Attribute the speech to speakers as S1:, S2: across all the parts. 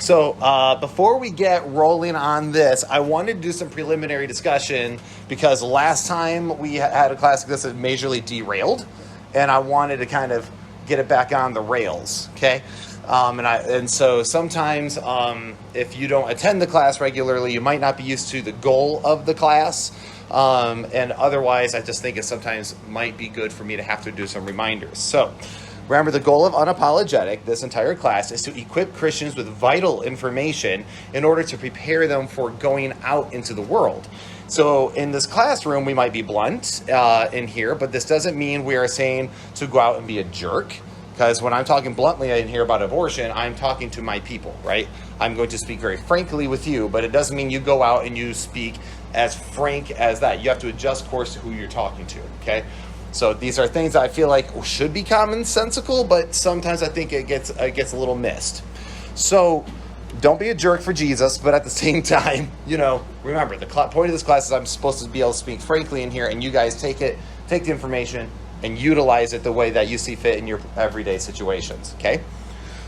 S1: So before we get rolling on this, I wanted to do some preliminary discussion because last time we had a class like this that majorly derailed, and I wanted to kind of get it back on the rails, okay? And so sometimes if you don't attend the class regularly, you might not be used to the goal of the class. And otherwise, I just think it sometimes might be good for me to have to do some reminders. So remember, the goal of unApologetic, this entire class, is to equip Christians with vital information in order to prepare them for going out into the world. So in this classroom, we might be blunt in here, but this doesn't mean we are saying to go out and be a jerk. Because when I'm talking bluntly in here about abortion, I'm talking to my people, right? I'm going to speak very frankly with you, but it doesn't mean you go out and you speak as frank as that. You have to adjust course to who you're talking to, okay? So these are things that I feel like should be commonsensical, but sometimes I think it gets a little missed. So don't be a jerk for Jesus, but at the same time, remember, the point of this class is I'm supposed to be able to speak frankly in here, and you guys take the information and utilize it the way that you see fit in your everyday situations, okay?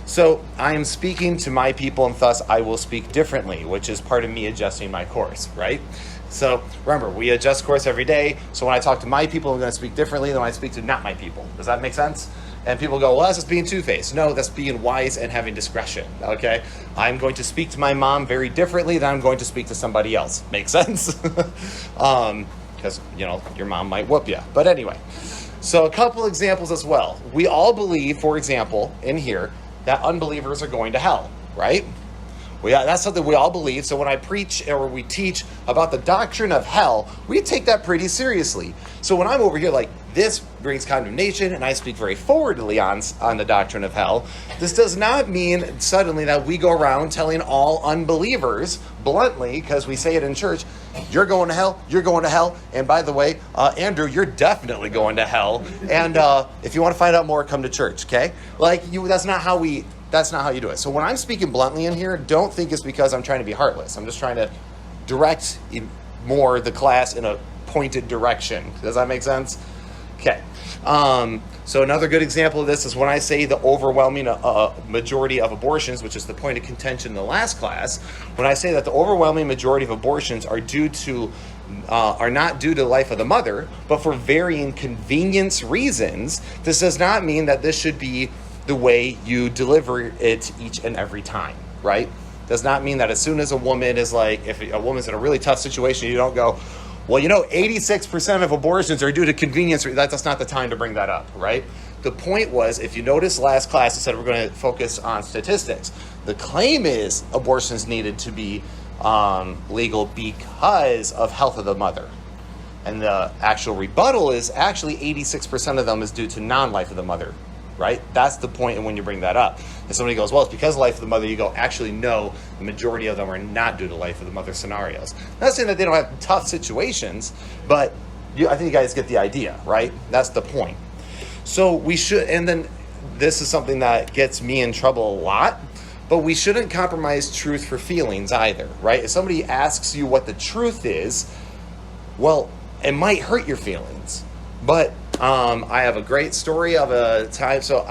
S1: So I am speaking to my people, and thus I will speak differently, which is part of me adjusting my course, right? So remember, we adjust course every day. So when I talk to my people, I'm going to speak differently than when I speak to not my people. Does that make sense? And people go, well, that's just being two-faced. No, that's being wise and having discretion, okay? I'm going to speak to my mom very differently than I'm going to speak to somebody else. Make sense? Because, your mom might whoop you. But anyway. So a couple examples as well. We all believe, for example, in here, that unbelievers are going to hell, right? That's something we all believe. So when I preach or we teach about the doctrine of hell, we take that pretty seriously. So when I'm over here like, this brings condemnation, and I speak very forwardly on the doctrine of hell, this does not mean suddenly that we go around telling all unbelievers bluntly, because we say it in church, you're going to hell, you're going to hell, and by the way, Andrew, you're definitely going to hell, and if you want to find out more, come to church, okay? That's not how you do it. So when I'm speaking bluntly in here, don't think it's because I'm trying to be heartless. I'm just trying to direct more the class in a pointed direction. Does that make sense? Okay. So another good example of this is when I say the overwhelming majority of abortions, which is the point of contention in the last class, when I say that the overwhelming majority of abortions are not due to the life of the mother, but for varying convenience reasons, this does not mean that this should be the way you deliver it each and every time, right? Does not mean that as soon as a woman is if a woman's in a really tough situation, you don't go, well, 86% of abortions are due to convenience. That's not the time to bring that up, right? The point was, if you notice last class, I said we're going to focus on statistics. The claim is abortions needed to be legal because of health of the mother. And the actual rebuttal is actually 86% of them is due to non-life of the mother, right? That's the point and when you bring that up. And somebody goes, well, it's because of life of the mother. You go, actually, no, the majority of them are not due to life of the mother scenarios. Not saying that they don't have tough situations, but I think you guys get the idea, right? That's the point. So we should, and then this is something that gets me in trouble a lot, but we shouldn't compromise truth for feelings either, right? If somebody asks you what the truth is, well, it might hurt your feelings, but I have a great story of a time. So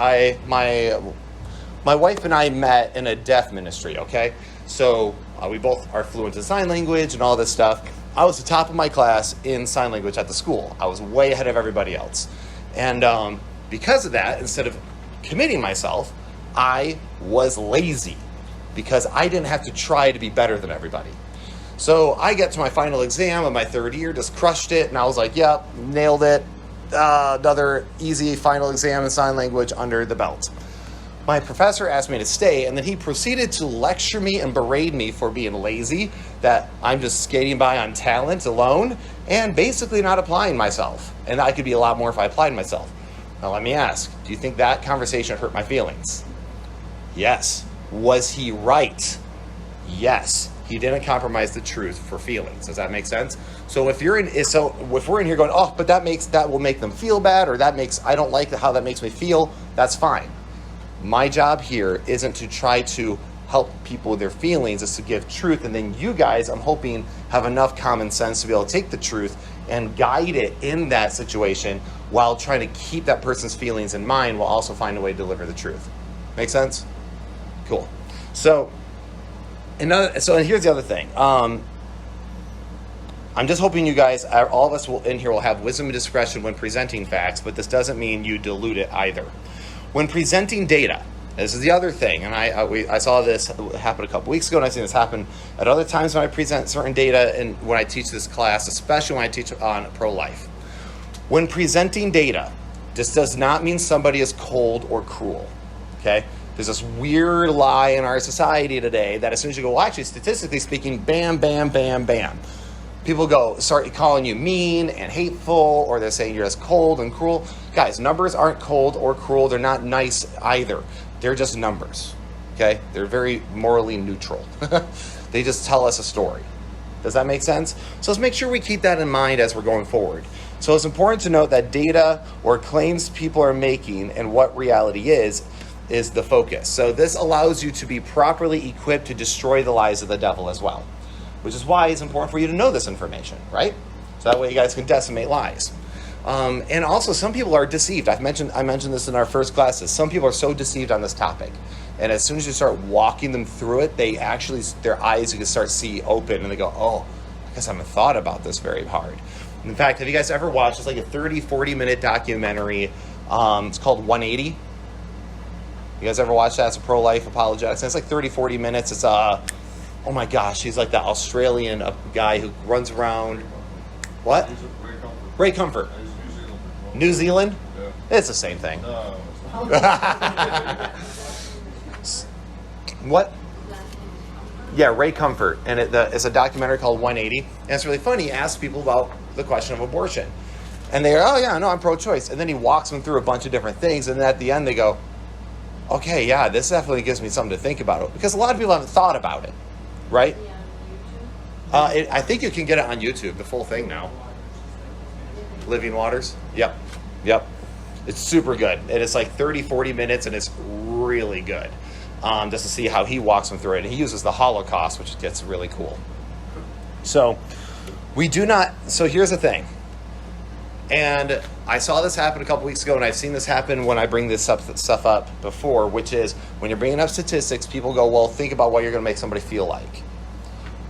S1: my wife and I met in a deaf ministry, okay? So we both are fluent in sign language and all this stuff. I was the top of my class in sign language at the school. I was way ahead of everybody else. And because of that, instead of committing myself, I was lazy because I didn't have to try to be better than everybody. So I get to my final exam of my third year, just crushed it, and I was like, yep, nailed it. Another easy final exam in sign language under the belt. My professor asked me to stay, and then he proceeded to lecture me and berate me for being lazy, that I'm just skating by on talent alone, and basically not applying myself. And I could be a lot more if I applied myself. Now let me ask, do you think that conversation hurt my feelings? Yes. Was he right? Yes. He didn't compromise the truth for feelings. Does that make sense? So if we're in here going, oh, but that will make them feel bad, or I don't like how that makes me feel, that's fine. My job here isn't to try to help people with their feelings, it's to give truth, and then you guys, I'm hoping, have enough common sense to be able to take the truth and guide it in that situation while trying to keep that person's feelings in mind while also finding a way to deliver the truth. Make sense? Cool. So And here's the other thing. I'm just hoping you guys, all of us in here will have wisdom and discretion when presenting facts, but this doesn't mean you dilute it either. When presenting data, this is the other thing, and I saw this happen a couple weeks ago, and I've seen this happen at other times when I present certain data and when I teach this class, especially when I teach on pro-life. When presenting data, this does not mean somebody is cold or cruel, okay? There's this weird lie in our society today that as soon as you go, well, actually, statistically speaking, bam, bam, bam, bam. People start calling you mean and hateful, or they're saying you're just cold and cruel. Guys, numbers aren't cold or cruel. They're not nice either. They're just numbers, okay? They're very morally neutral. They just tell us a story. Does that make sense? So let's make sure we keep that in mind as we're going forward. So it's important to note that data or claims people are making and what reality is the focus. So this allows you to be properly equipped to destroy the lies of the devil as well, which is why it's important for you to know this information, right? So that way you guys can decimate lies. And also, some people are deceived. I mentioned this in our first classes. Some people are so deceived on this topic. And as soon as you start walking them through it, their eyes, you can start to see open, and they go, oh, I guess I haven't thought about this very hard. In fact, have you guys ever watched, it's like a 30, 40-minute documentary. It's called 180. You guys ever watch that? It's a pro-life apologetics. And it's like 30, 40 minutes. It's oh my gosh, he's like the Australian guy who runs around. What? Ray Comfort. New Zealand? Yeah. It's the same thing. No. What? Yeah, Ray Comfort. And it's a documentary called 180. And it's really funny. He asks people about the question of abortion. And they're, oh yeah, no, I'm pro-choice. And then he walks them through a bunch of different things. And then at the end they go, okay, yeah, this definitely gives me something to think about. Because a lot of people haven't thought about it. Right? I think you can get it on YouTube, the full thing now. Living Waters? Yep. It's super good. And it's like 30, 40 minutes, and it's really good. Just to see how he walks them through it. And he uses the Holocaust, which gets really cool. So here's the thing. And I saw this happen a couple weeks ago, and I've seen this happen when I bring this stuff up before, which is when you're bringing up statistics, people go, well, think about what you're going to make somebody feel like.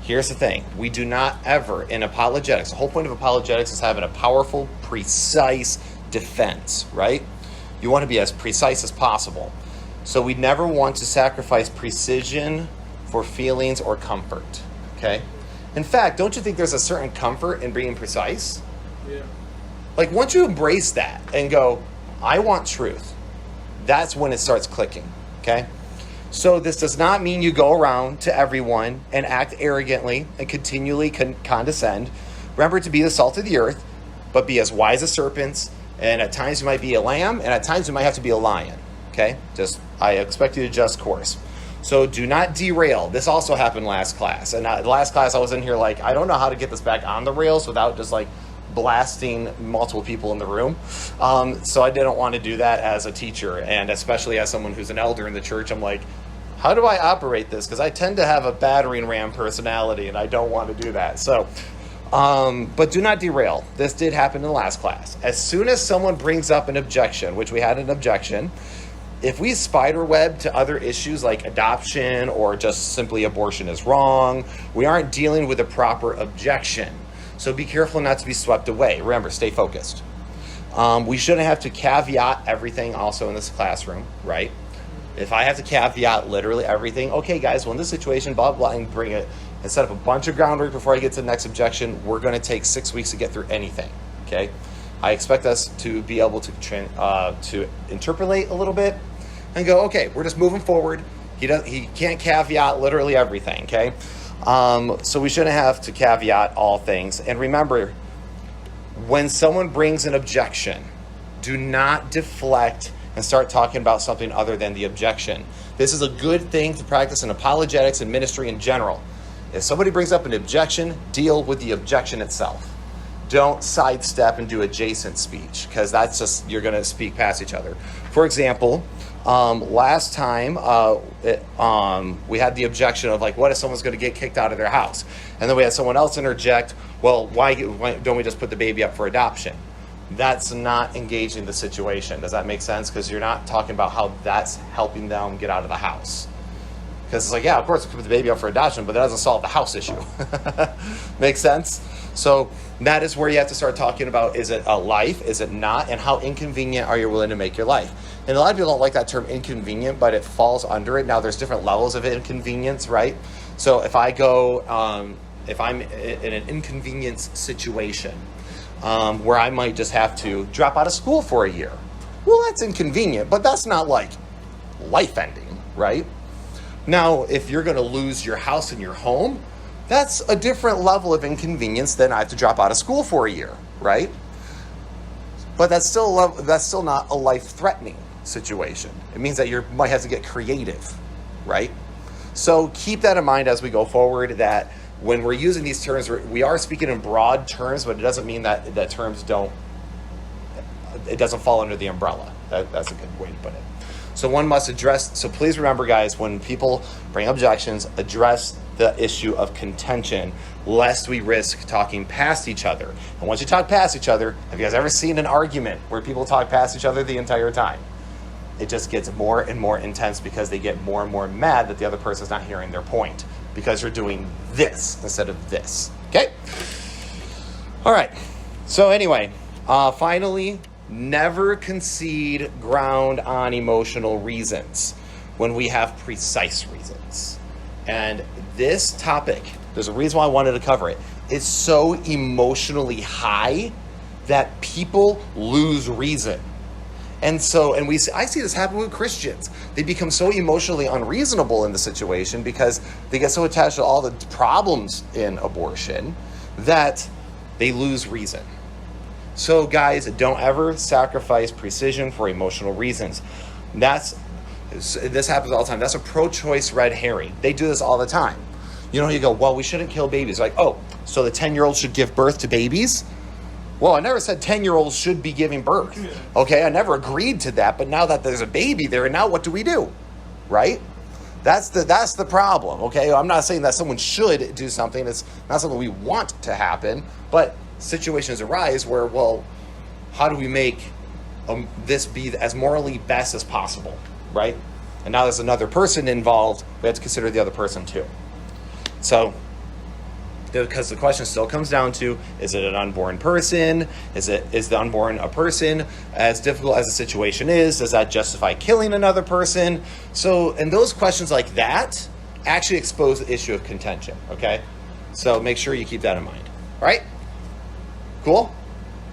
S1: Here's the thing. We do not ever, in apologetics, the whole point of apologetics is having a powerful, precise defense, right? You want to be as precise as possible. So we never want to sacrifice precision for feelings or comfort, okay? In fact, don't you think there's a certain comfort in being precise? Yeah. Like, once you embrace that and go, I want truth, that's when it starts clicking, okay? So this does not mean you go around to everyone and act arrogantly and continually condescend. Remember to be the salt of the earth, but be as wise as serpents. And at times you might be a lamb, and at times you might have to be a lion, okay? I expect you to adjust course. So do not derail. This also happened last class. And last class I was in here like, I don't know how to get this back on the rails without just like blasting multiple people in the room. So I didn't want to do that as a teacher, and especially as someone who's an elder in the church. I'm like, how do I operate this? Because I tend to have a battering ram personality, and I don't want to do that. So, but do not derail. This did happen in the last class. As soon as someone brings up an objection, which we had an objection, if we spiderweb to other issues like adoption or just simply abortion is wrong, we aren't dealing with a proper objection. So be careful not to be swept away. Remember, stay focused. We shouldn't have to caveat everything also in this classroom, right? If I have to caveat literally everything, okay, guys, well, in this situation, blah, blah, and bring it and set up a bunch of groundwork before I get to the next objection, we're going to take 6 weeks to get through anything, okay? I expect us to be able to interpolate a little bit and go, okay, we're just moving forward. He can't caveat literally everything, okay? So we shouldn't have to caveat all things. And remember, when someone brings an objection, do not deflect and start talking about something other than the objection. This is a good thing to practice in apologetics and ministry in general. If somebody brings up an objection, deal with the objection itself. Don't sidestep and do adjacent speech, because that's just, you're going to speak past each other. For example, last time we had the objection of like, what if someone's going to get kicked out of their house? And then we had someone else interject, well, why don't we just put the baby up for adoption? That's not engaging the situation. Does that make sense? Because you're not talking about how that's helping them get out of the house. Because it's like, yeah, of course, we put the baby up for adoption, but that doesn't solve the house issue. Makes sense? So that is where you have to start talking about, is it a life, is it not, and how inconvenient are you willing to make your life? And a lot of people don't like that term inconvenient, but it falls under it. Now, there's different levels of inconvenience, right? So if I go, if I'm in an inconvenience situation where I might just have to drop out of school for a year, well, that's inconvenient, but that's not like life-ending, right? Now, if you're going to lose your house and your home, that's a different level of inconvenience than I have to drop out of school for a year, right? But that's still not a life-threatening situation. It means that you might have to get creative, right? So keep that in mind as we go forward, that when we're using these terms, we are speaking in broad terms, but it doesn't mean that terms it doesn't fall under the umbrella. That's a good way to put it. So one must address, so please remember, guys, when people bring objections, address the issue of contention, lest we risk talking past each other. And once you talk past each other, have you guys ever seen an argument where people talk past each other the entire time? It just gets more and more intense because they get more and more mad that the other person's not hearing their point because you're doing this instead of this. Okay? All right. So anyway, finally, never concede ground on emotional reasons when we have precise reasons. And this topic, there's a reason why I wanted to cover it, is so emotionally high that people lose reason. And I see this happen with Christians. They become so emotionally unreasonable in the situation because they get so attached to all the problems in abortion that they lose reason. So guys, don't ever sacrifice precision for emotional reasons. This happens all the time. That's a pro-choice red herring. They do this all the time. You go, well, we shouldn't kill babies. Like, oh, so the 10-year-olds should give birth to babies? Well, I never said 10-year-olds should be giving birth. Okay, I never agreed to that. But now that there's a baby there, and now what do we do? Right? That's the problem. Okay, I'm not saying that someone should do something. It's not something we want to happen. But situations arise where, well, how do we make this be as morally best as possible, right? And now there's another person involved. We have to consider the other person too. So, because the question still comes down to, is it an unborn person? Is the unborn a person? As difficult as the situation is, does that justify killing another person? So, and those questions like that actually expose the issue of contention, okay? So make sure you keep that in mind, all right? Cool?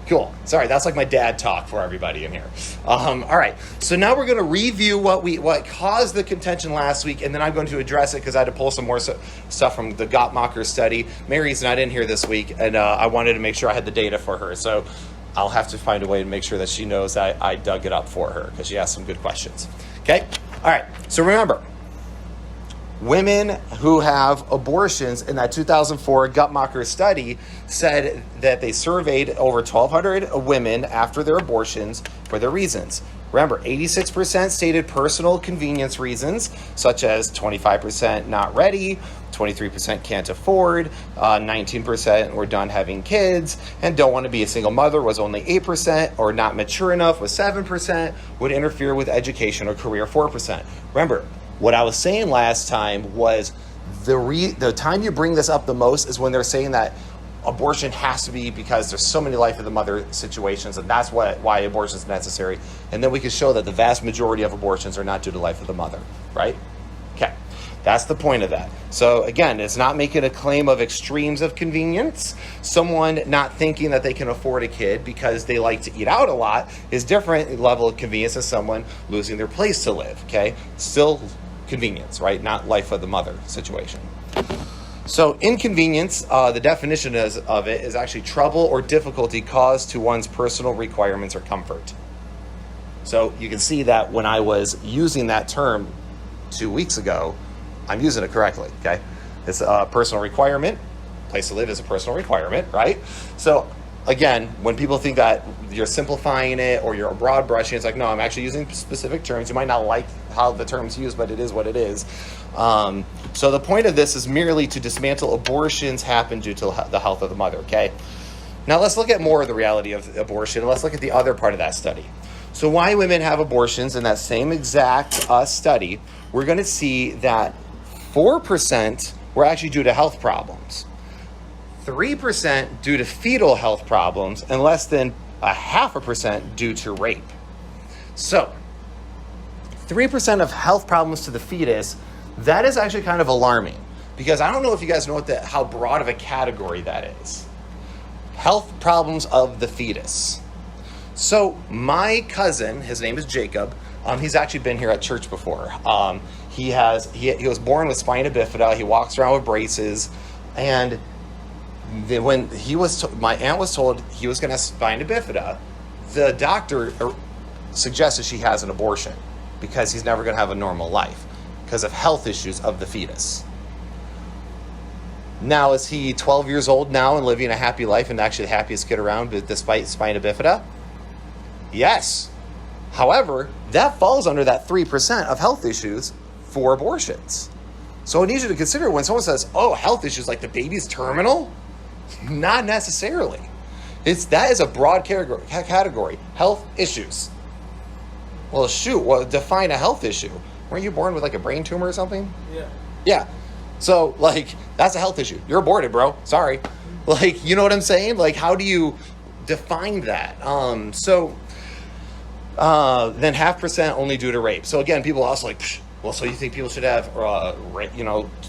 S1: Cool. Sorry, that's like my dad talk for everybody in here. All right. So now we're going to review what caused the contention last week, and then I'm going to address it because I had to pull some more stuff from the Gottmacher study. Mary's not in here this week, and I wanted to make sure I had the data for her. So I'll have to find a way to make sure that she knows that I dug it up for her because she asked some good questions. Okay? All right. So remember, women who have abortions in that 2004 Guttmacher study said that they surveyed over 1,200 women after their abortions for their reasons. Remember, 86% stated personal convenience reasons, such as 25% not ready, 23% can't afford, 19% were done having kids, and don't want to be a single mother was only 8%, or not mature enough was 7%, would interfere with education or career 4%. Remember, what I was saying last time was the time you bring this up the most is when they're saying that abortion has to be because there's so many life of the mother situations, and that's why abortion is necessary. And then we can show that the vast majority of abortions are not due to life of the mother, right? Okay, that's the point of that. So again, it's not making a claim of extremes of convenience. Someone not thinking that they can afford a kid because they like to eat out a lot is different level of convenience than someone losing their place to live, okay? Still convenience, right? Not life of the mother situation. So inconvenience, the definition of it is actually trouble or difficulty caused to one's personal requirements or comfort. So you can see that when I was using that term 2 weeks ago, I'm using it correctly, okay? It's a personal requirement. Place to live is a personal requirement, right? So again, when people think that you're simplifying it or you're broad brushing, it's like, no, I'm actually using specific terms. You might not like how the term's used, but it is what it is. So the point of this is merely to dismantle abortions happen due to the health of the mother, okay? Now let's look at more of the reality of abortion. Let's look at the other part of that study. So why women have abortions in that same exact study, we're going to see that 4% were actually due to health problems. 3% due to fetal health problems, and less than 0.5% due to rape. So, 3% of health problems to the fetus, that is actually kind of alarming, because I don't know if you guys know how broad of a category that is. Health problems of the fetus. So my cousin, his name is Jacob, he's actually been here at church before. He was born with spina bifida, he walks around with braces, and when my aunt was told he was going to have spina bifida, the doctor suggested she has an abortion because he's never going to have a normal life because of health issues of the fetus. Now, is he 12 years old now and living a happy life and actually the happiest kid around despite spina bifida? Yes. However, that falls under that 3% of health issues for abortions. So I need you to consider when someone says, oh, health issues like the baby's terminal? Not necessarily. That is a broad category. Health issues. Well, define a health issue. Weren't you born with like a brain tumor or something?
S2: Yeah.
S1: Yeah. So, that's a health issue. You're aborted, bro. Sorry. You know what I'm saying? How do you define that? Then 0.5% only due to rape. So again, people are also so you think people should have,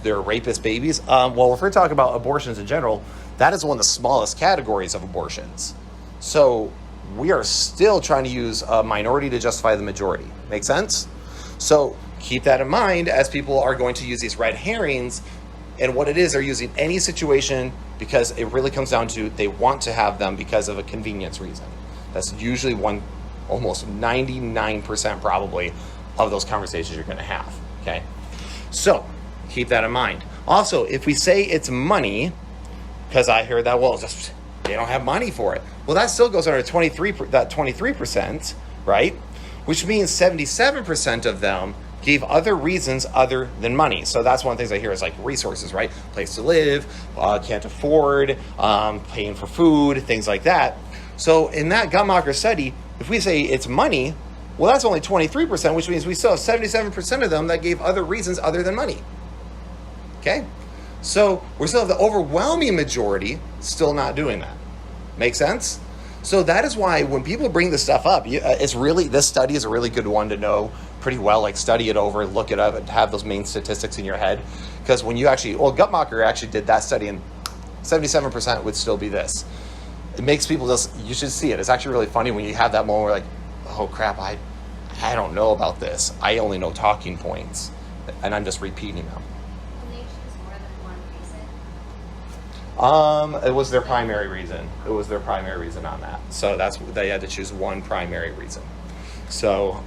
S1: their rapist babies? Well, if we're talking about abortions in general, that is one of the smallest categories of abortions. So we are still trying to use a minority to justify the majority. Make sense? So keep that in mind as people are going to use these red herrings. And what it is, they're using any situation because it really comes down to they want to have them because of a convenience reason. That's usually almost 99% probably of those conversations you're going to have. Okay? So keep that in mind. Also, if we say it's money, because I heard that, they don't have money for it. Well, that still goes under 23%, right? Which means 77% of them gave other reasons other than money. So that's one of the things I hear is resources, right? Place to live, can't afford, paying for food, things like that. So in that Guttmacher study, if we say it's money, well, that's only 23%, which means we still have 77% of them that gave other reasons other than money. Okay? So we still have the overwhelming majority still not doing that. Make sense? So that is why when people bring this stuff up, this study is a really good one to know pretty well, study it over, look it up, and have those main statistics in your head. Because when you Guttmacher actually did that study, and 77% would still be this. It makes people you should see it. It's actually really funny when you have that moment where oh crap, I don't know about this. I only know talking points, and I'm just repeating them.
S3: Can they choose more than one reason?
S1: It was their primary reason. It was their primary reason on that. So they had to choose one primary reason. So,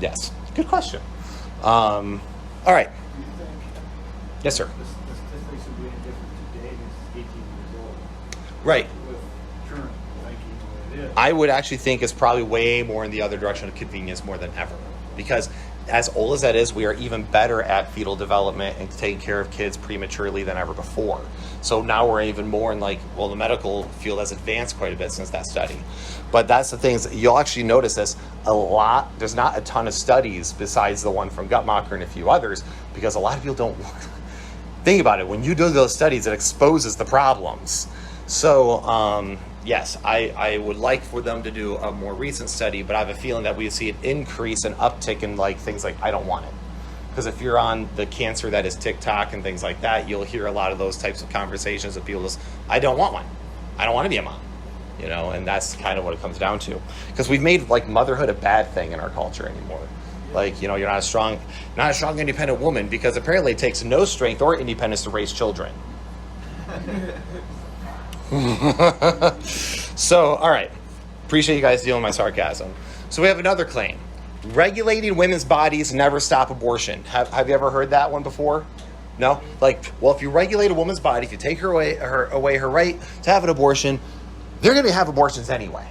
S1: yes, good question. All right.
S2: Do you think
S1: Yes, sir.
S2: the statistics would be any different today than 18 years old?
S1: Right.
S2: With current thinking the way it is.
S1: I would actually think it's probably way more in the other direction of convenience more than ever. Because as old as that is, we are even better at fetal development and taking care of kids prematurely than ever before. So now we're even more in the medical field has advanced quite a bit since that study. But that's the things, you'll actually notice this a lot. There's not a ton of studies besides the one from Guttmacher and a few others, because a lot of people don't think about it. When you do those studies, it exposes the problems. So, yes, I would like for them to do a more recent study, but I have a feeling that we see an increase, an uptick in things like I don't want it. Because if you're on the cancer that is TikTok and things like that, you'll hear a lot of those types of conversations of people just, I don't want one. I don't want to be a mom. And that's kind of what it comes down to. Because we've made motherhood a bad thing in our culture anymore. You're not a strong, independent woman, because apparently it takes no strength or independence to raise children. So, all right. Appreciate you guys dealing with my sarcasm. So we have another claim. Regulating women's bodies never stop abortion. Have you ever heard that one before? No? If you regulate a woman's body, if you take her away her right to have an abortion, they're going to have abortions anyway.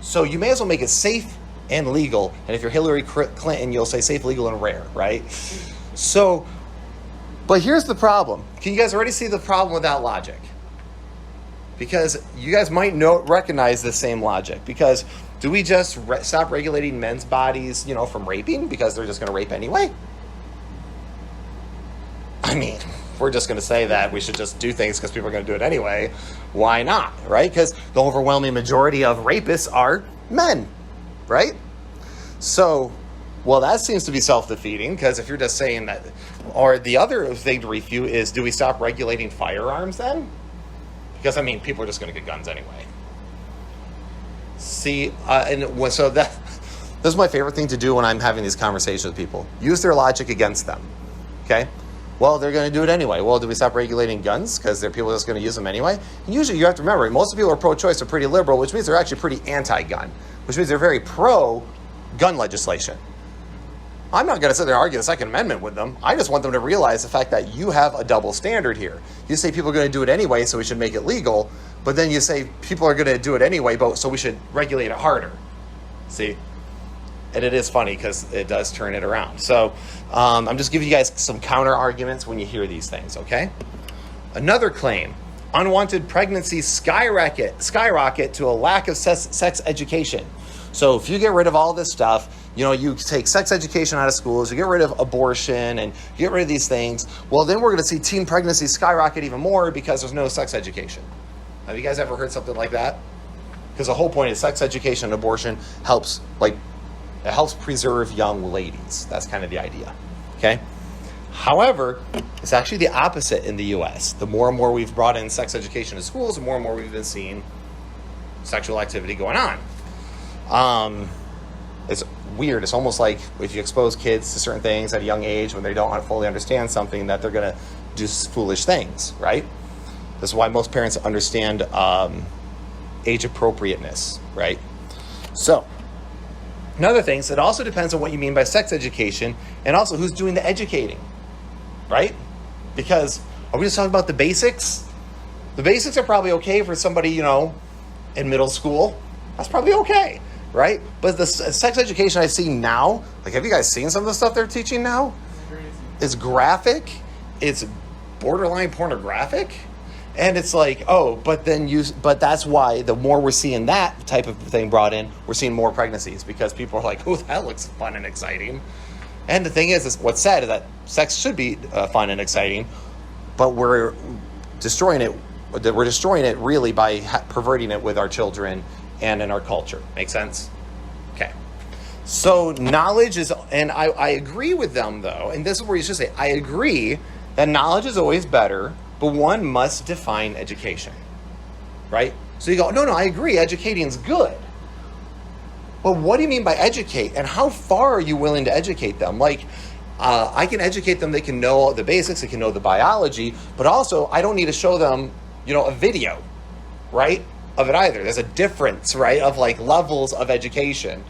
S1: So you may as well make it safe and legal. And if you're Hillary Clinton, you'll say safe, legal, and rare, right? So, but here's the problem. Can you guys already see the problem with that logic? Because you guys might recognize the same logic. Because do we just stop regulating men's bodies, from raping? Because they're just going to rape anyway? I mean, we're just going to say that we should just do things because people are going to do it anyway. Why not, right? Because the overwhelming majority of rapists are men, right? So, well, that seems to be self-defeating, because if you're just saying that, or the other thing to refute is, do we stop regulating firearms then? Because, I mean, people are just going to get guns anyway. See, so this is my favorite thing to do when I'm having these conversations with people. Use their logic against them, okay? Well, they're going to do it anyway. Well, do we stop regulating guns because people are just going to use them anyway? And usually you have to remember, most of the people who are pro-choice are pretty liberal, which means they're actually pretty anti-gun, which means they're very pro-gun legislation. I'm not going to sit there and argue the Second Amendment with them. I just want them to realize the fact that you have a double standard here. You say people are going to do it anyway, so we should make it legal, but then you say people are going to do it anyway, so we should regulate it harder. See? And it is funny because it does turn it around. So I'm just giving you guys some counter arguments when you hear these things, okay? Another claim, unwanted pregnancies skyrocket to a lack of sex education. So if you get rid of all this stuff, you take sex education out of schools, you get rid of abortion, and you get rid of these things, well, then we're going to see teen pregnancies skyrocket even more because there's no sex education. Have you guys ever heard something like that? Because the whole point is sex education and abortion helps preserve young ladies. That's kind of the idea, okay? However, it's actually the opposite in the U.S. The more and more we've brought in sex education in schools, the more and more we've been seeing sexual activity going on. It's weird. It's almost like if you expose kids to certain things at a young age when they don't fully understand something, that they're going to do foolish things, right? This is why most parents understand age appropriateness, right? So, another thing is it also depends on what you mean by sex education and also who's doing the educating, right? Because are we just talking about the basics? The basics are probably okay for somebody, in middle school. That's probably okay, right? But the sex education I see now, have you guys seen some of the stuff they're teaching now? It's graphic. It's borderline pornographic. And it's like, but that's why the more we're seeing that type of thing brought in, we're seeing more pregnancies because people are like, that looks fun and exciting. And the thing is what's sad is that sex should be fun and exciting, but we're destroying it. We're destroying it really by perverting it with our children and in our culture. Make sense? Okay. So knowledge is, and I agree with them though, and this is where you should say, I agree that knowledge is always better, but one must define education, right? So you go, no, I agree, educating is good. But what do you mean by educate? And how far are you willing to educate them? I can educate them, they can know the basics, they can know the biology, but also I don't need to show them, a video, right, of it either. There's a difference, right, of levels of education.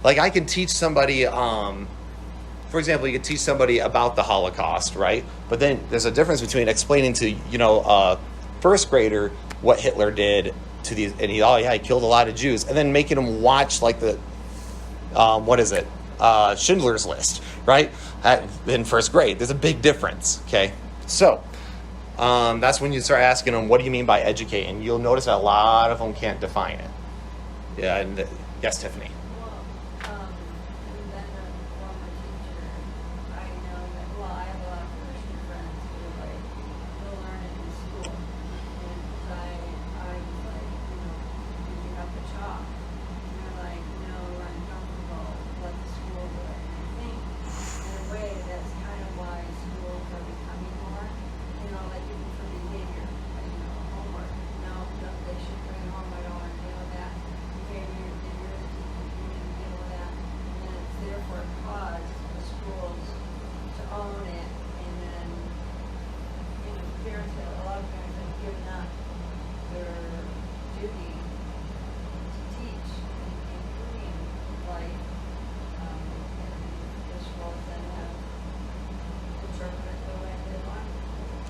S1: I can teach somebody, for example, you could teach somebody about the Holocaust, right? But then there's a difference between explaining to, a first grader what Hitler did to these, and he killed a lot of Jews, and then making them watch Schindler's List, right? In first grade. There's a big difference, okay? So, that's when you start asking them, what do you mean by educate? And you'll notice that a lot of them can't define it. Yeah, and yes, Tiffany.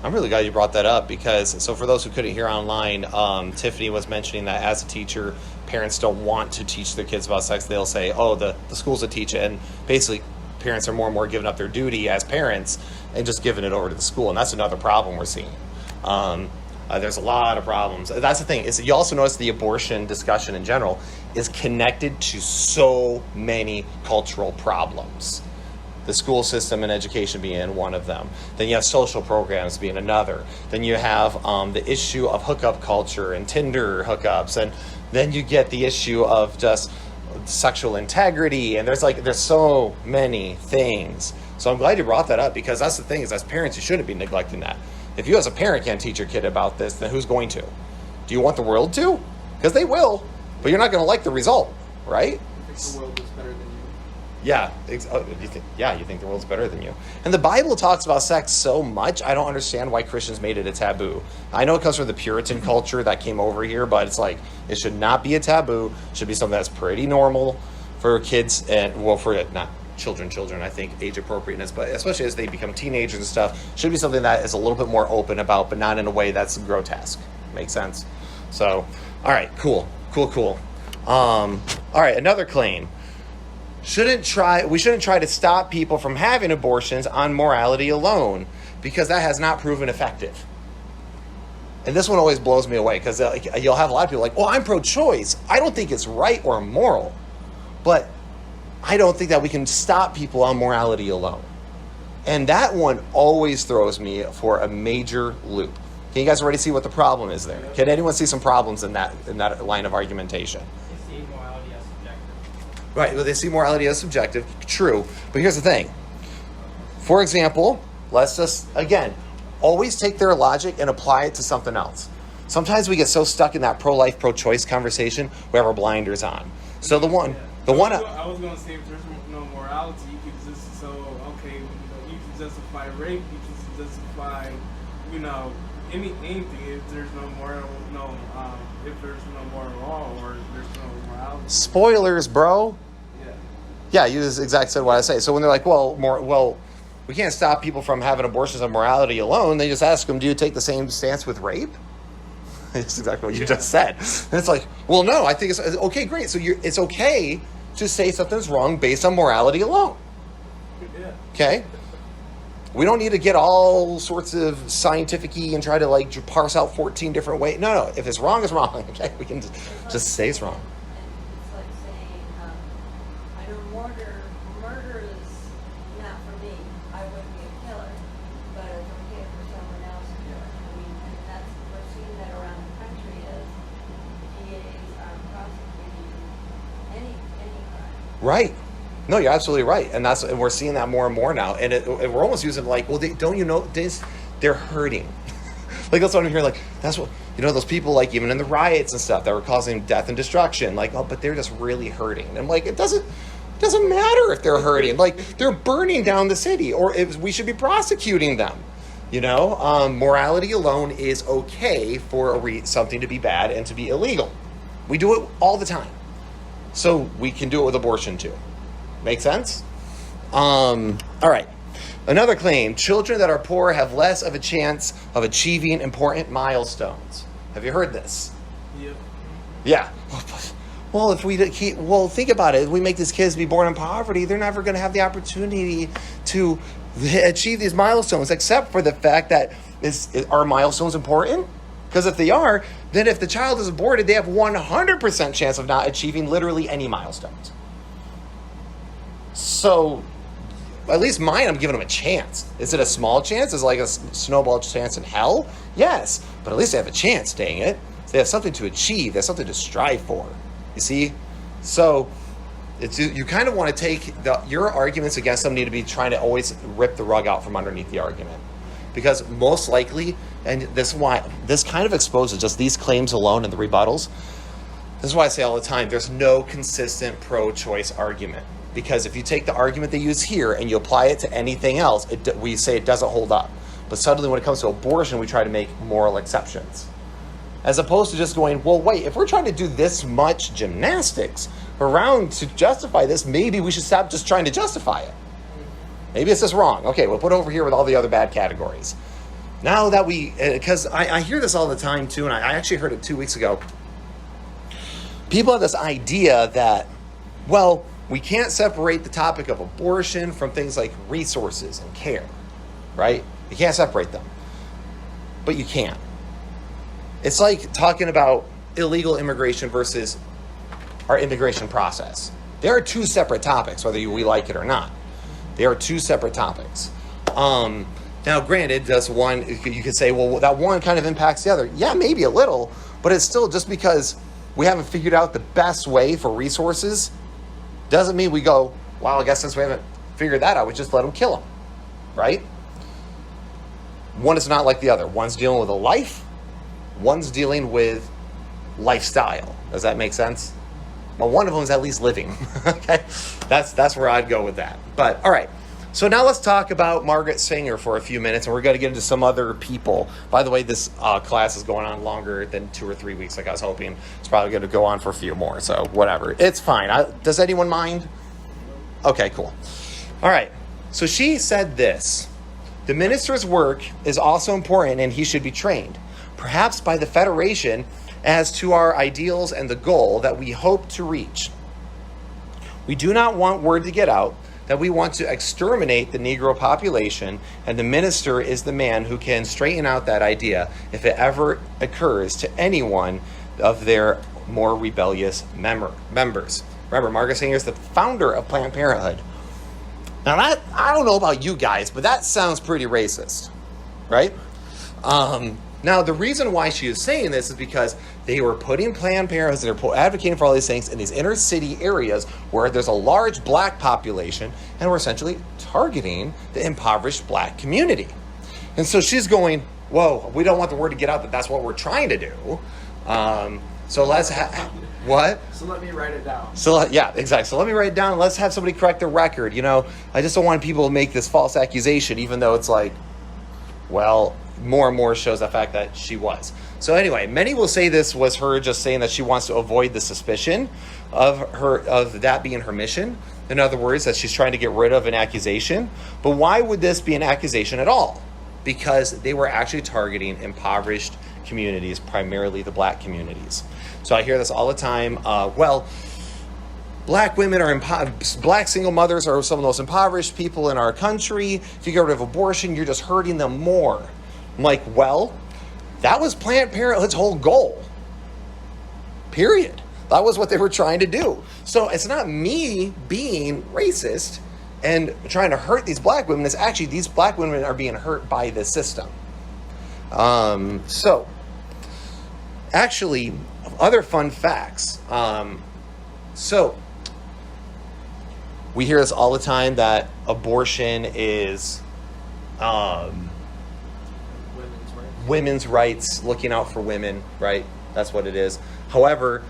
S1: I'm really glad you brought that up because, so for those who couldn't hear online, Tiffany was mentioning that as a teacher, parents don't want to teach their kids about sex. They'll say, the schools will teach it. And basically, parents are more and more giving up their duty as parents and just giving it over to the school. And that's another problem we're seeing. There's a lot of problems. That's the thing. Is you also notice the abortion discussion in general is connected to so many cultural problems. The school system and education being one of them. Then you have social programs being another. Then you have the issue of hookup culture and Tinder hookups. And then you get the issue of just sexual integrity. And there's so many things. So I'm glad you brought that up, because that's the thing, is as parents, you shouldn't be neglecting that. If you as a parent can't teach your kid about this, then who's going to? Do you want the world to? Because they will, but you're not going to like the result, right?
S2: I think the world is better than you.
S1: Yeah, you think the world's better than you. And the Bible talks about sex so much, I don't understand why Christians made it a taboo. I know it comes from the Puritan culture that came over here, but it's like, it should not be a taboo. It should be something that's pretty normal for kids, and, well, for not children, I think, age appropriateness, but especially as they become teenagers and stuff, should be something that is a little bit more open about, but not in a way that's grotesque. Makes sense? So, all right, cool. All right, another claim. We shouldn't try to stop people from having abortions on morality alone, because that has not proven effective. And this one always blows me away, because you'll have a lot of people like, well, I'm pro-choice. I don't think it's right or moral, but I don't think that we can stop people on morality alone. And that one always throws me for a major loop. Can you guys already see what the problem is there? Can anyone see some problems in that line of argumentation?
S2: They see morality as subjective.
S1: Right, well, they see morality as subjective, true. But here's the thing. For example, let's just, again, always take their logic and apply it to something else. Sometimes we get so stuck in that pro-life, pro-choice conversation, we have our blinders on. So
S4: I was going to say, if there's no morality, you could just, you can justify rape, you can justify, anything. If there's no if there's no moral law, or if there's no morality.
S1: Spoilers, bro. Yeah, you just exactly said what I say. So when they're like, well, we can't stop people from having abortions on morality alone, they just ask them, do you take the same stance with rape? That's exactly what you just said. And it's like, well, no, I think it's okay, great. So it's okay to say something's wrong based on morality alone.
S4: Yeah.
S1: Okay? We don't need to get all sorts of scientific-y and try to parse out 14 different ways. No. If it's wrong, it's wrong. Okay? We can just say it's wrong.
S3: It's like saying, I know murder is not for me. I wouldn't be a killer, but it's okay for someone else to do it. I mean, and we're seeing that around the country as DAs are prosecuting any crime.
S1: Right. No, you're absolutely right. And we're seeing that more and more now. And we're almost using don't you know this? They're hurting. That's what I'm hearing. That's what, those people, even in the riots and stuff that were causing death and destruction, but they're just really hurting. And I'm like, it doesn't matter if they're hurting. They're burning down the city, or we should be prosecuting them. Morality alone is okay for something to be bad and to be illegal. We do it all the time. So we can do it with abortion too. Make sense? All right. Another claim, children that are poor have less of a chance of achieving important milestones. Have you heard this?
S4: Yep.
S1: Yeah. Well, think about it. If we make these kids be born in poverty, they're never going to have the opportunity to achieve these milestones, except for the fact that are milestones important? Because if they are, then if the child is aborted, they have 100% chance of not achieving literally any milestones. So, at least mine, I'm giving them a chance. Is it a small chance? Is it like a snowball chance in hell? Yes. But at least they have a chance, dang it. They have something to achieve. They have something to strive for. You see? So, you kind of want to take your arguments against them need to be trying to always rip the rug out from underneath the argument. Because most likely, and this kind of exposes just these claims alone and the rebuttals. This is why I say all the time, there's no consistent pro-choice argument. Because if you take the argument they use here and you apply it to anything else, we say it doesn't hold up. But suddenly when it comes to abortion, we try to make moral exceptions. As opposed to just going, well, wait, if we're trying to do this much gymnastics around to justify this, maybe we should stop just trying to justify it. Maybe it's just wrong. Okay, we'll put it over here with all the other bad categories. Now that because I hear this all the time too, and I actually heard it 2 weeks ago. People have this idea that, well, we can't separate the topic of abortion from things like resources and care, right? You can't separate them. But you can. It's like talking about illegal immigration versus our immigration process. There are two separate topics, whether we like it or not. They are two separate topics. Now, granted, does one, you could say, well, that one kind of impacts the other. Yeah, maybe a little, but it's still just because we haven't figured out the best way for resources doesn't mean we go, well, I guess since we haven't figured that out, we just let them kill them, right? One is not like the other. One's dealing with a life, one's dealing with lifestyle. Does that make sense? Well, one of them is at least living. Okay, that's where I'd go with that. But all right, so now let's talk about Margaret Sanger for a few minutes, and we're going to get into some other people. By the way, this class is going on longer than 2 or 3 weeks, like I was hoping. It's probably going to go on for a few more, so whatever. It's fine. Does anyone mind? Okay, cool. All right, so she said this: the minister's work is also important, and he should be trained, perhaps by the Federation, as to our ideals and the goal that we hope to reach. We do not want word to get out that we want to exterminate the Negro population, and the minister is the man who can straighten out that idea if it ever occurs to any one of their more rebellious members. Remember, Margaret Sanger is the founder of Planned Parenthood. Now, that, I don't know about you guys, but that sounds pretty racist, right? Now, the reason why she is saying this is because they were putting Planned Parenthoods, they're advocating for all these things in these inner city areas where there's a large black population, and we're essentially targeting the impoverished black community. And so she's going, whoa, we don't want the word to get out that that's what we're trying to do. So let's what?
S2: So let me write it down.
S1: So yeah, exactly. So let me write it down. Let's have somebody correct the record. You know, I just don't want people to make this false accusation, even though it's like, well, more and more shows the fact that she was. So anyway, many will say this was her just saying that she wants to avoid the suspicion of that being her mission. In other words, that she's trying to get rid of an accusation. But why would this be an accusation at all? Because they were actually targeting impoverished communities, primarily the black communities. So I hear this all the time. Well, black women are black single mothers are some of the most impoverished people in our country. If you get rid of abortion, you're just hurting them more. I'm like, well, that was Planned Parenthood's whole goal. Period. That was what they were trying to do. So it's not me being racist and trying to hurt these black women. It's actually these black women are being hurt by this system. So, actually, other fun facts. So, we hear this all the time that abortion is women's rights, looking out for women, right? That's what it is. However,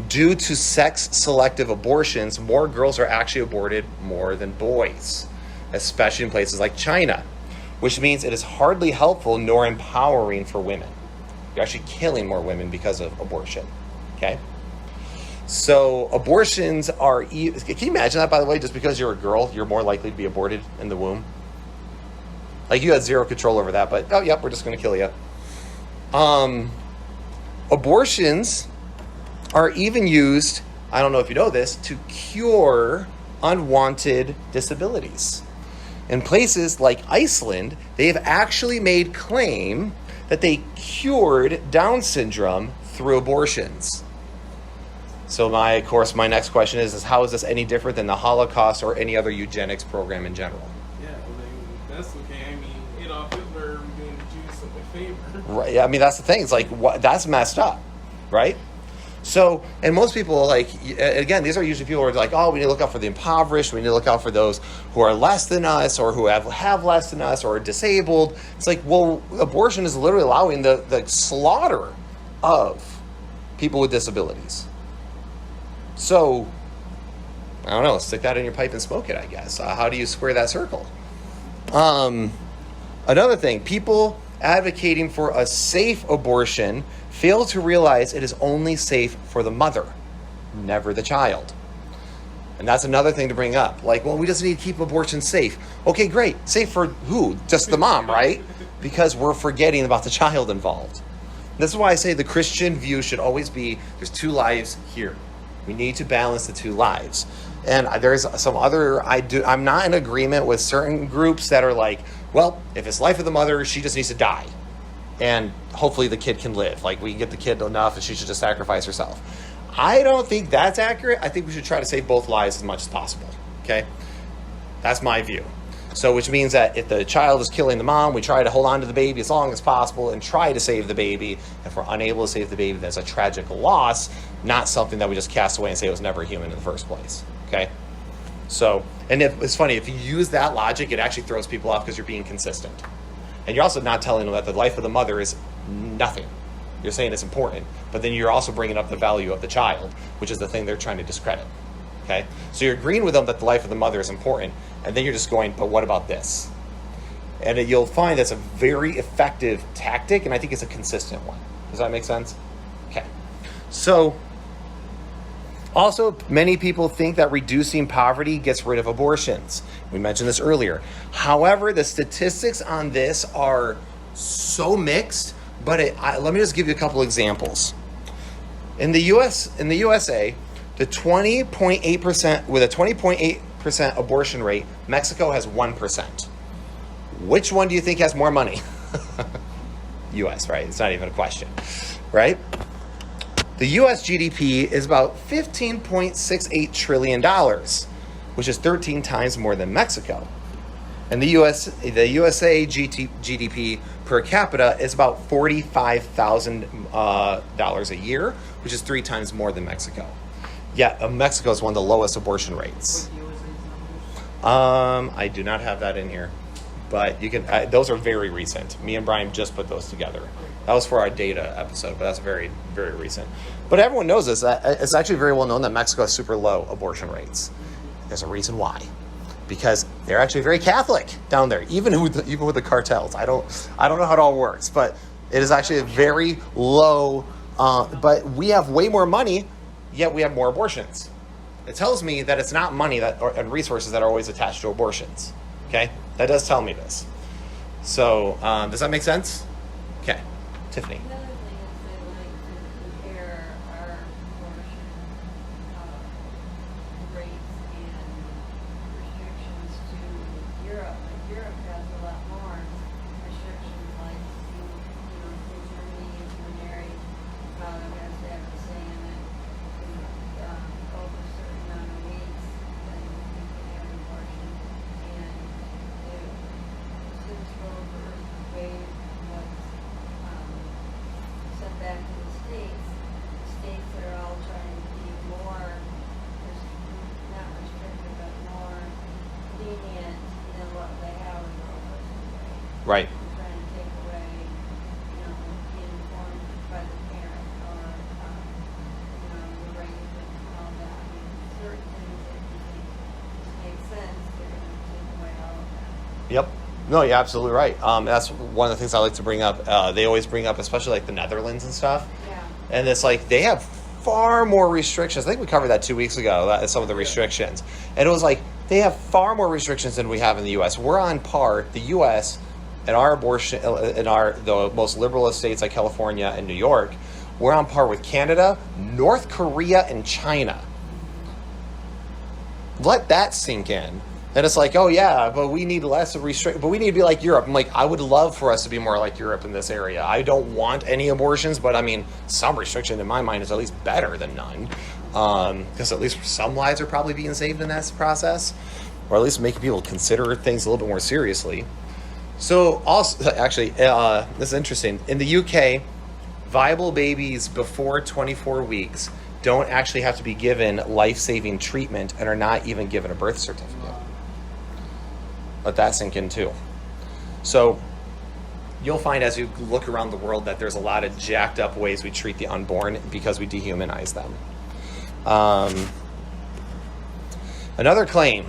S1: due to sex-selective abortions, more girls are actually aborted more than boys, especially in places like China, which means it is hardly helpful nor empowering for women. You're actually killing more women because of abortion, okay? So abortions are, can you imagine that, by the way, just because you're a girl, you're more likely to be aborted in the womb? Like, you had zero control over that, but, oh, yep, we're just going to kill you. Abortions are even used, I don't know if you know this, to cure unwanted disabilities. In places like Iceland, they have actually made claim that they cured Down syndrome through abortions. So my next question is how is this any different than the Holocaust or any other eugenics program in general?
S4: Yeah, that's okay. I mean, Adolf Hitler doing the Jews a favor.
S1: Right. I mean, that's the thing. It's like, that's messed up, right? So, and most people, like, again, these are usually people who are like, oh, we need to look out for the impoverished. We need to look out for those who are less than us or who have less than us or are disabled. It's like, well, abortion is literally allowing the slaughter of people with disabilities. So, I don't know, stick that in your pipe and smoke it, I guess. How do you square that circle? Another thing, people advocating for a safe abortion fail to realize it is only safe for the mother, never the child. And that's another thing to bring up. Like, well, we just need to keep abortion safe. Okay, great. Safe for who? Just the mom, right? Because we're forgetting about the child involved. This is why I say the Christian view should always be, there's two lives here. We need to balance the two lives. And there's some other, I'm not in agreement with certain groups that are like, well, if it's life of the mother, she just needs to die. And hopefully the kid can live. Like, we can get the kid enough and she should just sacrifice herself. I don't think that's accurate. I think we should try to save both lives as much as possible. Okay? That's my view. So which means that if the child is killing the mom, we try to hold on to the baby as long as possible and try to save the baby. If we're unable to save the baby, that's a tragic loss, not something that we just cast away and say it was never human in the first place. Okay? So, and it's funny, if you use that logic, it actually throws people off because you're being consistent. And you're also not telling them that the life of the mother is nothing. You're saying it's important, but then you're also bringing up the value of the child, which is the thing they're trying to discredit. Okay? So you're agreeing with them that the life of the mother is important, and then you're just going, but what about this? And you'll find that's a very effective tactic, and I think it's a consistent one. Does that make sense? Okay. So, also, many people think that reducing poverty gets rid of abortions. We mentioned this earlier. However, the statistics on this are so mixed, but let me just give you a couple examples. In the USA, the 20.8% with a 20.8% abortion rate, Mexico has 1%. Which one do you think has more money? US, right? It's not even a question, right? The US GDP is about $15.68 trillion, which is 13 times more than Mexico. And the USA GDP per capita is about $45,000 a year, which is 3 times more than Mexico. Yeah, Mexico is one of the lowest abortion rates. I do not have that in here, but you can. Those are very recent. Me and Brian just put those together. That was for our data episode, but that's very, very recent. But everyone knows this. It's actually very well known that Mexico has super low abortion rates. There's a reason why. Because they're actually very Catholic down there, even with the cartels. I don't know how it all works, but it is actually a very low. But we have way more money, yet we have more abortions. It tells me that it's not money and resources that are always attached to abortions. Okay, that does tell me this. So does that make sense? Okay, Tiffany.
S3: Another thing is they like to compare our abortion rates and restrictions to Europe. Like Europe has a lot more restrictions, like in Germany, if you're married, probably has to have a say in it. Over a certain amount of weeks, then you can have an abortion. And since Roe v. Wade was sent back to the states that are all trying to be more, not restrictive, but more lenient than what they have in Roe v. Wade.
S1: Right.
S3: Trying to take away, being informed by the parent or, the rape and all that. I mean, certain things that you think just make sense, they're going to take away all of that.
S1: Yep. No, you're absolutely right. That's one of the things I like to bring up. They always bring up, especially like the Netherlands and stuff.
S3: Yeah.
S1: And it's like they have far more restrictions. I think we covered that 2 weeks ago, some of the restrictions. And it was like they have far more restrictions than we have in the U.S. We're on par. The U.S. and our abortion, the most liberal states like California and New York, we're on par with Canada, North Korea, and China. Let that sink in. And it's like, oh yeah, but we need less but we need to be like Europe. I'm like, I would love for us to be more like Europe in this area. I don't want any abortions, but I mean, some restriction in my mind is at least better than none. Because at least some lives are probably being saved in that process. Or at least making people consider things a little bit more seriously. So also, actually, this is interesting. In the UK, viable babies before 24 weeks don't actually have to be given life-saving treatment and are not even given a birth certificate. Let that sink in too. So you'll find as you look around the world that there's a lot of jacked up ways we treat the unborn because we dehumanize them. Another claim,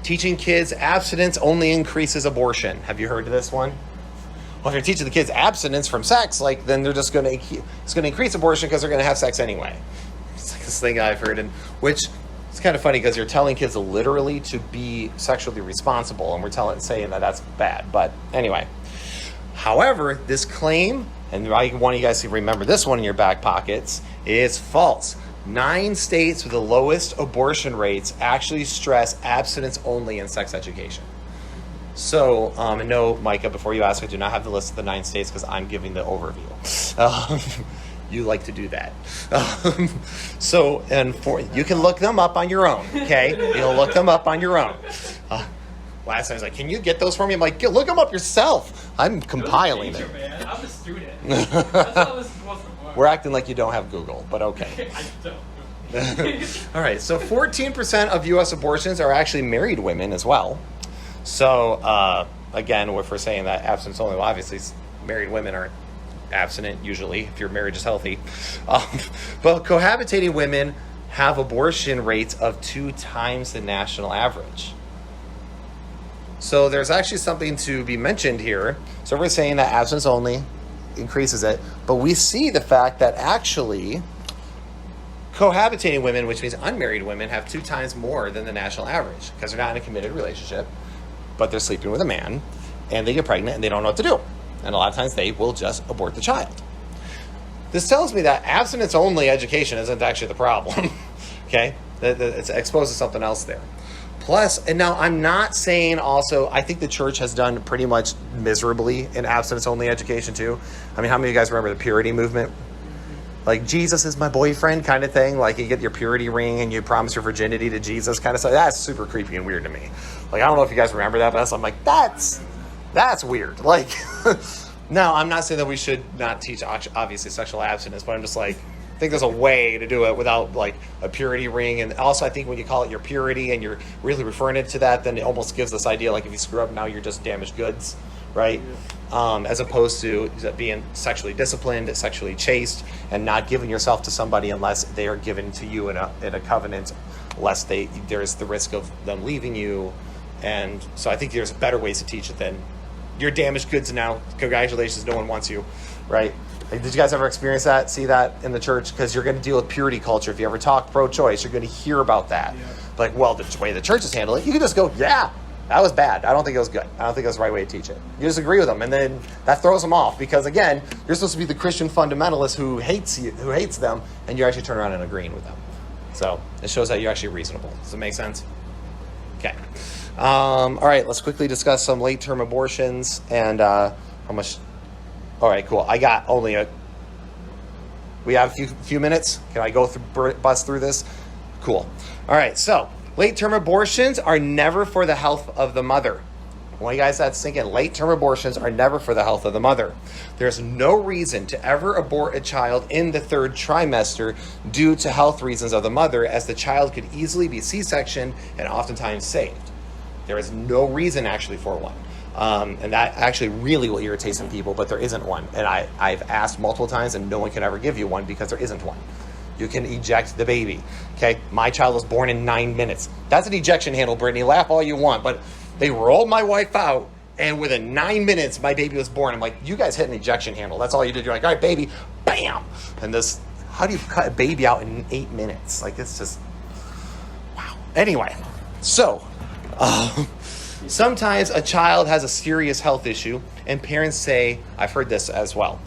S1: teaching kids abstinence only increases abortion. Have you heard of this one? Well, if you're teaching the kids abstinence from sex, then they're just it's going to increase abortion because they're going to have sex anyway. It's like this thing I've heard, which it's kind of funny because you're telling kids literally to be sexually responsible, and we're saying that that's bad. But anyway, however, this claim, and I want you guys to remember this one in your back pockets, is false. 9 states with the lowest abortion rates actually stress abstinence only in sex education. So, and no, Micah, before you ask, I do not have the list of the 9 states because I'm giving the overview. You like to do that. You can look them up on your own, okay? You'll look them up on your own. Last time he's like, can you get those for me? I'm like, look them up yourself. I'm compiling
S2: Teacher,
S1: it.
S2: man. I'm a student. That's how this is supposed to work.
S1: We're acting like you don't have Google, but okay.
S2: I don't.
S1: All right, so 14% of U.S. abortions are actually married women as well. So, again, if we're saying that abstinence only, well, obviously married women aren't abstinent usually if your marriage is healthy. But cohabitating women have abortion rates of 2 times the national average. So there's actually something to be mentioned here. So we're saying that abstinence only increases it, but we see the fact that actually cohabitating women, which means unmarried women, have 2 times more than the national average because they're not in a committed relationship, but they're sleeping with a man, and they get pregnant and they don't know what to do. And a lot of times they will just abort the child. This tells me that abstinence-only education isn't actually the problem, okay? It's exposed to something else there. Plus, and now I'm not saying also, I think the church has done pretty much miserably in abstinence-only education too. I mean, how many of you guys remember the purity movement? Like, Jesus is my boyfriend kind of thing. Like, you get your purity ring and you promise your virginity to Jesus kind of stuff. That's super creepy and weird to me. Like, I don't know if you guys remember that, but I'm like, that's weird. Like, no, I'm not saying that we should not teach, obviously, sexual abstinence, but I'm just like, I think there's a way to do it without, like, a purity ring. And also, I think when you call it your purity and you're really referring it to that, then it almost gives this idea, like, if you screw up, now you're just damaged goods, right? As opposed to being sexually disciplined, sexually chaste, and not giving yourself to somebody unless they are given to you in a covenant, lest there's the risk of them leaving you. And so I think there's better ways to teach it than you're damaged goods now. Congratulations, no one wants you, right? Like, did you guys ever experience that, see that in the church? Because you're going to deal with purity culture. If you ever talk pro-choice, you're going to hear about that. Yeah. Like, well, the way the churches handle it, you can just go, yeah, that was bad. I don't think it was good. I don't think it was the right way to teach it. You just agree with them, and then that throws them off because, again, you're supposed to be the Christian fundamentalist who hates them, and you actually turn around and agreeing with them. So it shows that you're actually reasonable. Does it make sense? Okay. All right, let's quickly discuss some late-term abortions and how much. All right, cool. I got we have a few minutes. Can I bust through this? Cool. All right, so late-term abortions are never for the health of the mother. I want you guys to think late-term abortions are never for the health of the mother. There's no reason to ever abort a child in the 3rd trimester due to health reasons of the mother, as the child could easily be C-sectioned and oftentimes saved. There is no reason actually for one. And that actually really will irritate some people, but there isn't one. And I've asked multiple times and no one can ever give you one because there isn't one. You can eject the baby. Okay, my child was born in 9 minutes. That's an ejection handle, Brittany. Laugh all you want, but they rolled my wife out, and within 9 minutes, my baby was born. I'm like, you guys hit an ejection handle. That's all you did. You're like, all right, baby, bam. And how do you cut a baby out in 8 minutes? Like, it's just, wow. Anyway, so sometimes a child has a serious health issue, and parents say, I've heard this as well,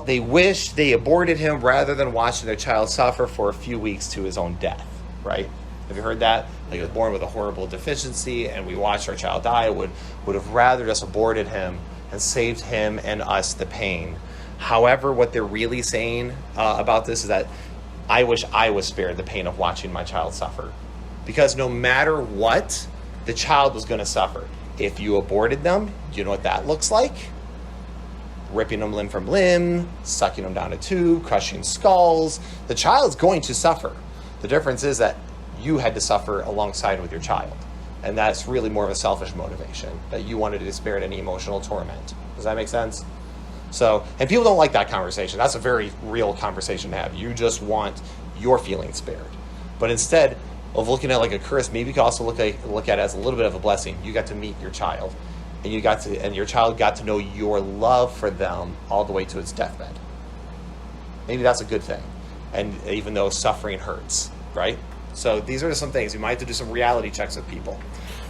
S1: they wish they aborted him rather than watching their child suffer for a few weeks to his own death, right? Have you heard that? Like, he was born with a horrible deficiency and we watched our child die. Would have rather just aborted him and saved him and us the pain. However, what they're really saying about this is that I wish I was spared the pain of watching my child suffer. Because no matter what, the child was going to suffer. If you aborted them, you know what that looks like? Ripping them limb from limb, sucking them down a tube, crushing skulls. The child's going to suffer. The difference is that you had to suffer alongside with your child. And that's really more of a selfish motivation, that you wanted to be spared any emotional torment. Does that make sense? So, and people don't like that conversation. That's a very real conversation to have. You just want your feelings spared. But instead of looking at like a curse, maybe you can also look at it as a little bit of a blessing. You got to meet your child, and your child got to know your love for them all the way to its deathbed. Maybe that's a good thing. And even though suffering hurts, right? So these are some things. You might have to do some reality checks with people.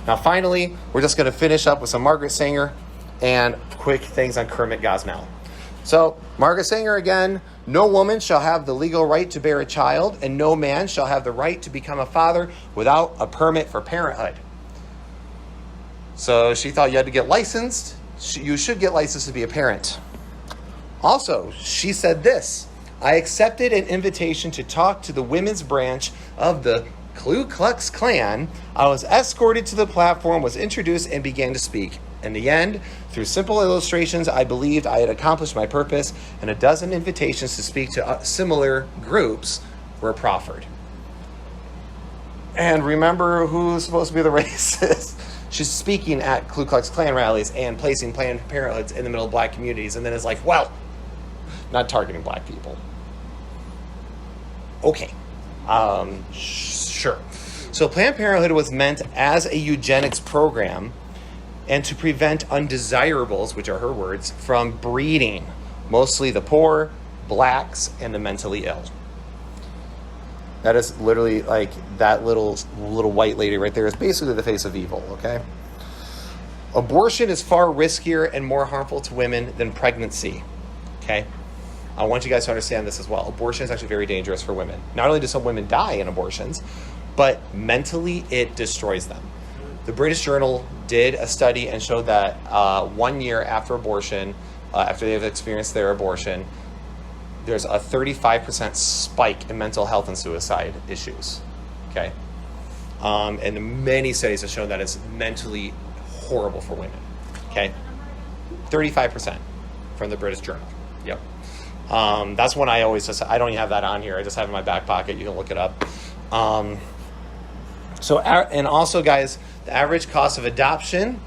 S1: Now, finally, we're just going to finish up with some Margaret Sanger and quick things on Kermit Gosnell. So, Margaret Sanger again, no woman shall have the legal right to bear a child, and no man shall have the right to become a father without a permit for parenthood. So she thought you had to get licensed. You should get licensed to be a parent. Also, she said this: I accepted an invitation to talk to the women's branch of the Ku Klux Klan, I was escorted to the platform, was introduced, and began to speak. In the end, through simple illustrations, I believed I had accomplished my purpose, and a dozen invitations to speak to similar groups were proffered. And remember who's supposed to be the racist? She's speaking at Ku Klux Klan rallies and placing Planned Parenthoods in the middle of black communities, and then is like, well, not targeting black people. Okay. Sure. So Planned Parenthood was meant as a eugenics program and to prevent undesirables, which are her words, from breeding, mostly the poor, blacks, and the mentally ill. That is literally like that little white lady right there is basically the face of evil, okay? Abortion is far riskier and more harmful to women than pregnancy, okay? I want you guys to understand this as well. Abortion is actually very dangerous for women. Not only do some women die in abortions, but mentally it destroys them. The British Journal did a study and showed that 1 year after abortion, after they've experienced their abortion, there's a 35% spike in mental health and suicide issues, okay? And many studies have shown that it's mentally horrible for women, okay? 35% from the British Journal, yep. That's one I always just, I don't even have that on here. I just have it in my back pocket. You can look it up. And also, guys, the average cost of adoption,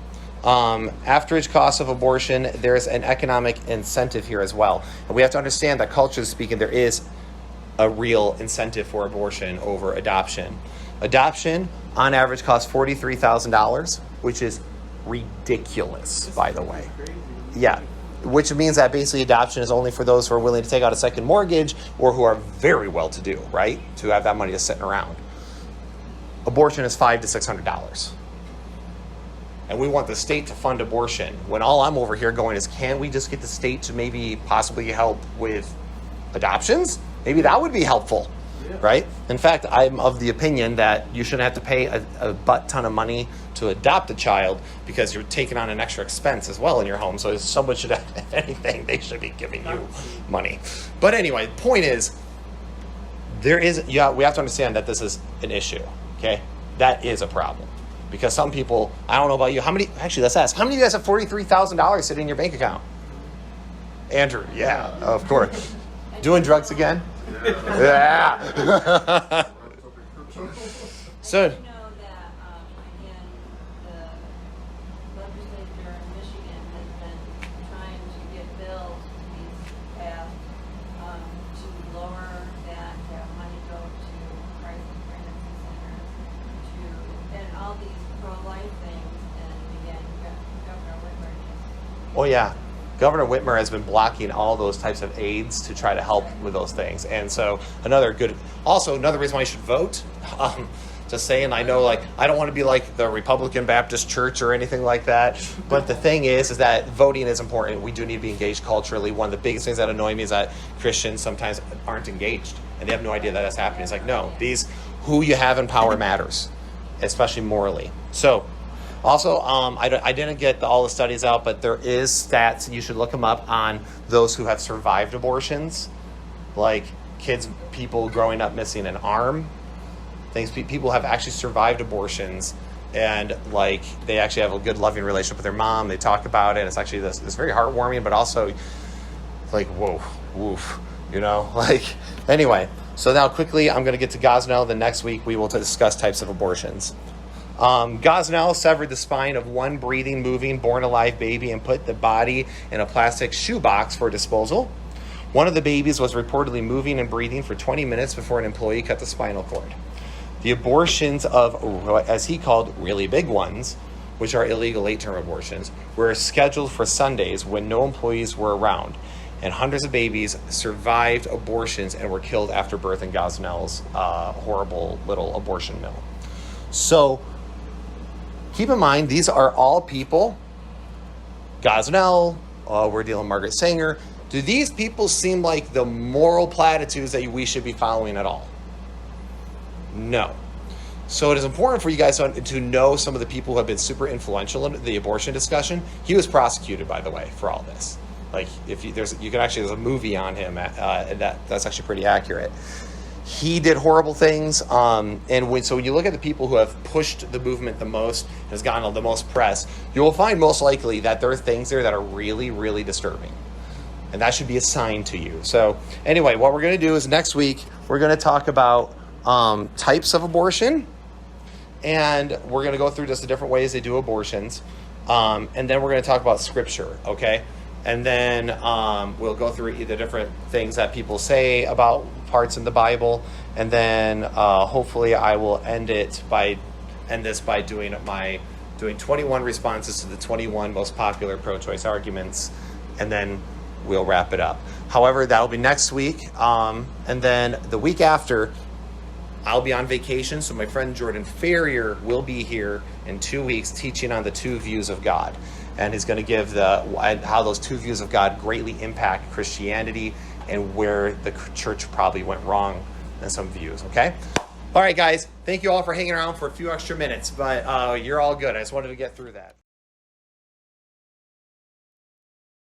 S1: average cost of abortion, there's an economic incentive here as well. And we have to understand that culturally speaking, there is a real incentive for abortion over adoption. Adoption, on average, costs $43,000, which is ridiculous, by the way. Yeah. Which means that basically adoption is only for those who are willing to take out a second mortgage or who are very well-to-do, right? To have that money just sitting around. Abortion is $500 to $600. And we want the state to fund abortion. When all I'm over here going is, can we just get the state to maybe possibly help with adoptions? Maybe that would be helpful, right? In fact, I'm of the opinion that you shouldn't have to pay a butt ton of money to adopt a child because you're taking on an extra expense as well in your home. So if someone should have, if anything, they should be giving you money. But anyway, the point is, we have to understand that this is an issue, okay? That is a problem. Because some people, I don't know about you, let's ask, how many of you guys have $43,000 sitting in your bank account? Andrew, yeah, of course. Doing drugs again? Yeah. So,
S3: You know that, again, the legislature in Michigan has been trying to get bills to be passed to lower that, to have money go to crisis pregnancy centers, and all these pro-life things, and again, Governor Whitmer is.
S1: oh yeah. Governor Whitmer has been blocking all those types of aids to try to help with those things. And so another reason why you should vote, just saying, I know, like, I don't want to be like the Republican Baptist Church or anything like that. But the thing is that voting is important. We do need to be engaged culturally. One of the biggest things that annoy me is that Christians sometimes aren't engaged and they have no idea that that's happening. It's like, no, who you have in power matters, especially morally. So, also, I didn't get all the studies out, but there is stats, and you should look them up, on those who have survived abortions, like people growing up missing an arm. People have actually survived abortions, and like they actually have a good, loving relationship with their mom. They talk about it. It's actually this very heartwarming, but also like whoa, woof, like anyway. So now quickly, I'm going to get to Gosnell. The next week we will discuss types of abortions. Gosnell severed the spine of one breathing, moving, born-alive baby and put the body in a plastic shoebox for disposal. One of the babies was reportedly moving and breathing for 20 minutes before an employee cut the spinal cord. The abortions of, as he called, really big ones, which are illegal late-term abortions, were scheduled for Sundays when no employees were around, and hundreds of babies survived abortions and were killed after birth in Gosnell's horrible little abortion mill. So, keep in mind, these are all people. Gosnell, we're dealing with Margaret Sanger. Do these people seem like the moral platitudes that we should be following at all? No. So it is important for you guys to know some of the people who have been super influential in the abortion discussion. He was prosecuted, by the way, for all this. Like, there's a movie on him, and that's actually pretty accurate. he did horrible things. So when you look at the people who have pushed the movement the most, has gotten the most press, you will find most likely that there are things there that are really, really disturbing. And that should be a sign to you. So anyway, what we're going to do is next week, we're going to talk about types of abortion. And we're going to go through just the different ways they do abortions. And then we're going to talk about scripture, okay? And then we'll go through the different things that people say about parts in the Bible. And then hopefully I will end this by doing 21 responses to the 21 most popular pro-choice arguments. And then we'll wrap it up. However, that'll be next week. And then the week after, I'll be on vacation, so my friend Jordan Ferrier will be here in 2 weeks teaching on the two views of God. And he's going to give how those two views of God greatly impact Christianity and where the church probably went wrong in some views, okay? All right, guys, thank you all for hanging around for a few extra minutes, but you're all good. I just wanted to get through that.